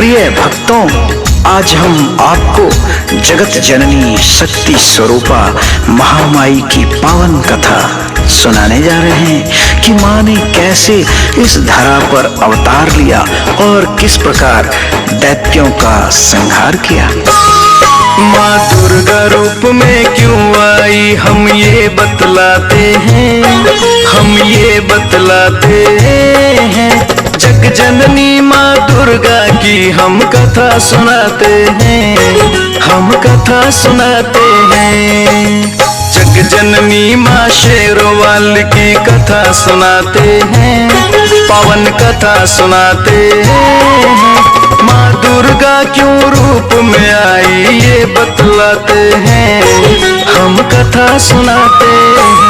प्रिय भक्तों, आज हम आपको जगत जननी शक्ति स्वरूपा महामाई की पावन कथा सुनाने जा रहे हैं कि माँ ने कैसे इस धरा पर अवतार लिया और किस प्रकार दैत्यों का संहार किया। माँ दुर्गा रूप में क्यों आई हम ये बतलाते हैं, हम ये बतलाते हैं। जग जननी माँ दुर्गा की हम कथा सुनाते हैं, हम कथा सुनाते हैं। जग जननी माँ शेरोवाल की कथा सुनाते हैं, पावन कथा सुनाते हैं। माँ दुर्गा क्यों रूप में आई ये बतलाते हैं, हम कथा सुनाते हैं।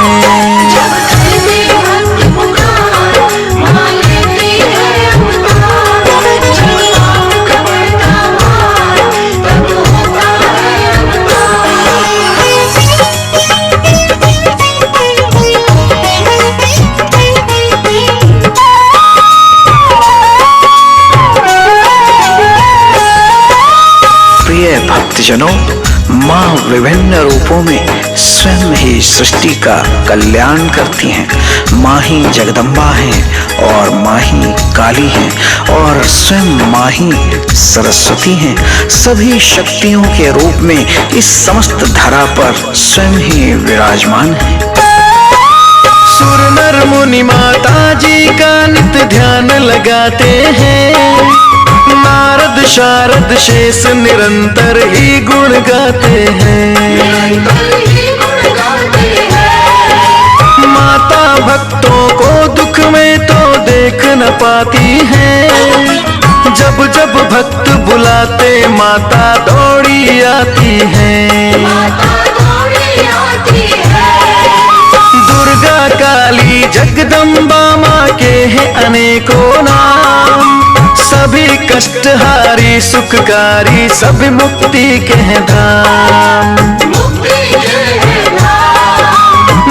भक्तजनों, माँ विभिन्न रूपों में स्वयं ही सृष्टि का कल्याण करती हैं। माँ ही जगदम्बा हैं और माँ ही काली हैं और स्वयं माँ ही सरस्वती हैं। सभी शक्तियों के रूप में इस समस्त धरा पर स्वयं ही विराजमान हैं। सुर नर मुनि माता जी का नित्य ध्यान लगाते हैं। नारद शारद शेष निरंतर ही गुण गाते हैं। माता भक्तों को दुख में तो देख न पाती है। जब जब भक्त बुलाते माता दौड़ी आती है। दुर्गा काली जगदम्बा माँ के हैं अनेकों नाम। सभी कष्टहारी सुखकारी सभी मुक्ति के हैं धाम।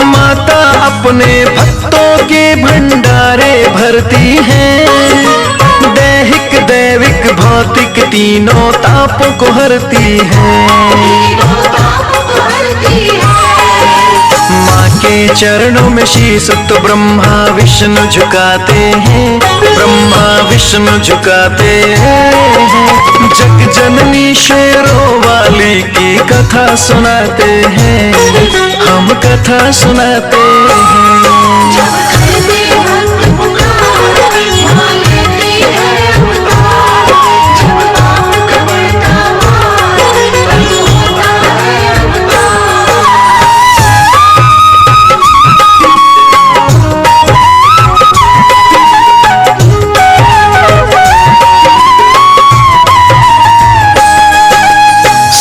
माता अपने भक्तों के भंडारे भरती हैं। दैहिक दैविक भौतिक तीनों तापों को हरती हैं। माँ के चरणों में शीश तो ब्रह्मा विष्णु झुकाते हैं, ब्रह्मा विष्णु झुकाते हैं। जग जननी शेरों वाली की कथा सुनाते हैं, हम कथा सुनाते हैं।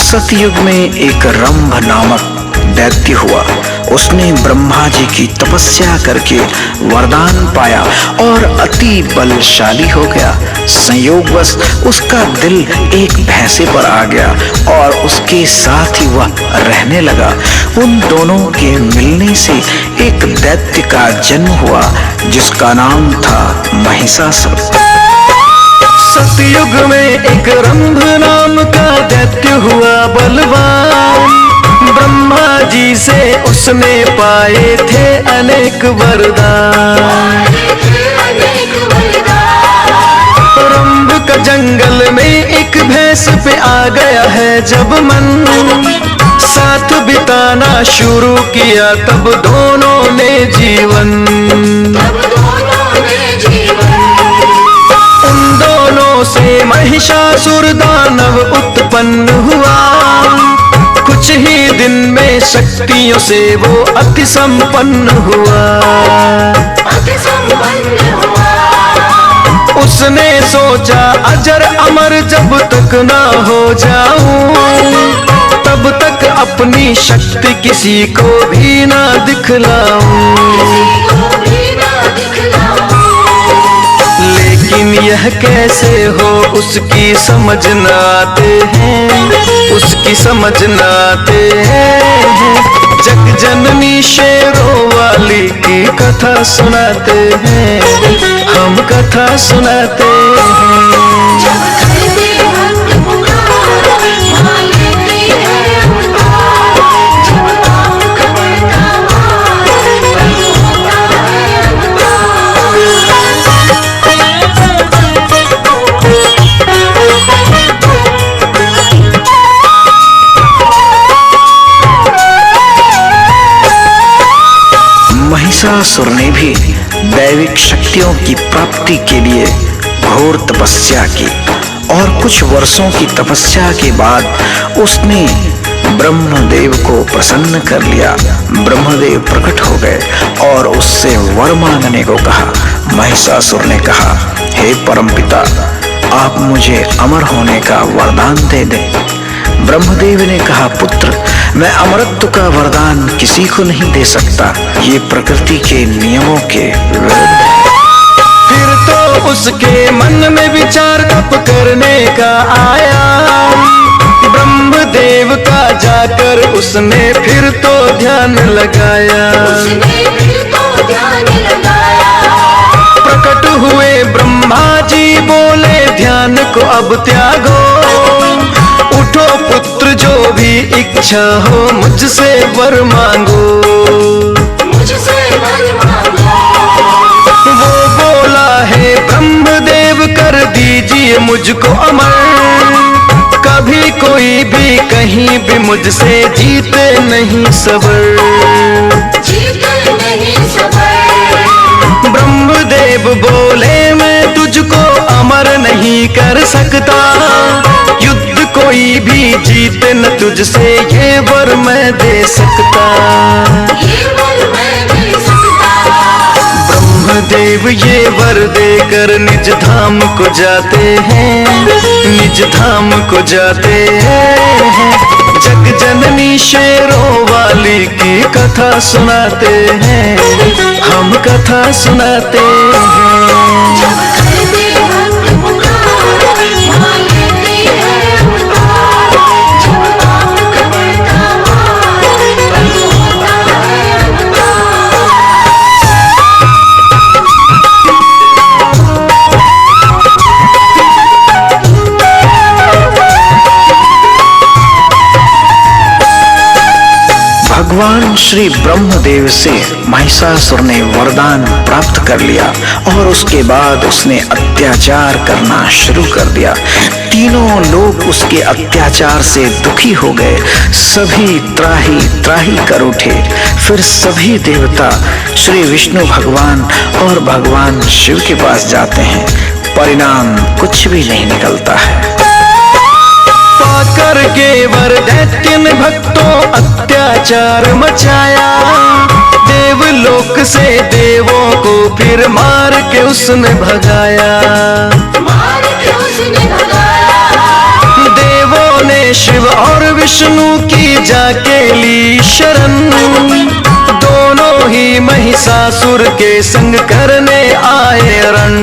सतयुग में एक रंभ नामक दैत्य हुआ। उसने ब्रह्मा जी की तपस्या करके वरदान पाया और अति बलशाली हो गया। संयोगवश उसका दिल एक भैंसे पर आ गया और उसके साथ ही वह रहने लगा। उन दोनों के मिलने से एक दैत्य का जन्म हुआ जिसका नाम था महिषासुर। सतयुग में एक रंभ नाम का दैत्य हुआ बलवान। ब्रह्मा जी से उसने पाए थे अनेक वरदान। रंभ का जंगल में एक भैंस पे आ गया है जब मन। साथ बिताना शुरू किया तब दोनों ने जीवन। से महिषासुर दानव उत्पन्न हुआ। कुछ ही दिन में शक्तियों से वो अति संपन्न हुआ। उसने सोचा अजर अमर जब तक ना हो जाऊं, तब तक अपनी शक्ति किसी को भी ना दिखलाऊं। लेकिन यह कैसे हो उसकी समझ न आते हैं, उसकी समझ न आते हैं। जग जननी शेरों वाली की कथा सुनाते हैं, हम कथा सुनाते हैं। महिषासुर ने भी दैविक शक्तियों की प्राप्ति के लिए घोर तपस्या की और कुछ वर्षों की तपस्या के बाद उसने ब्रह्मदेव को प्रसन्न कर लिया। ब्रह्मदेव प्रकट हो गए और उससे वर मांगने को कहा। महिषासुर ने कहा, हे परमपिता, आप मुझे अमर होने का वरदान दे दें। ब्रह्मदेव ने कहा, पुत्र, मैं अमरत्व का वरदान किसी को नहीं दे सकता, ये प्रकृति के नियमों के विरुद्ध है। फिर तो उसके मन में विचार तप करने का आया। ब्रह्मदेव का जाकर उसने फिर तो ध्यान लगाया। प्रकट हुए ब्रह्मा जी बोले, ध्यान को अब त्यागो। उठो पुत्र, जो भी इच्छा हो मुझसे वर मांगो। वो बोला, है ब्रह्मदेव कर दीजिए मुझको अमर। कभी कोई भी कहीं भी मुझसे जीते नहीं सबर। ब्रह्मदेव बोले, मैं तुझको अमर नहीं कर सकता। युद्ध कोई भी जीते न तुझसे, ये वर मैं दे सकता। ब्रह्मदेव ये वर देकर निज धाम को जाते हैं, निज धाम को जाते हैं। जग जननी शेरों वाली की कथा सुनाते हैं, हम कथा सुनाते हैं। भगवान श्री ब्रह्मदेव से महिषासुर ने वरदान प्राप्त कर लिया और उसके बाद उसने अत्याचार करना शुरू कर दिया। तीनों लोग उसके अत्याचार से दुखी हो गए। सभी त्राही त्राही कर उठे। फिर सभी देवता श्री विष्णु भगवान और भगवान शिव के पास जाते हैं। परिणाम कुछ भी नहीं निकलता है। पाकर के वर दैत्य ने भक्तों अत्याचार मचाया। देवलोक से देवों को फिर मार के उसने भगाया। देवों ने शिव और विष्णु की जाके ली शरण। दोनों ही महिषासुर के संग करने आए रण।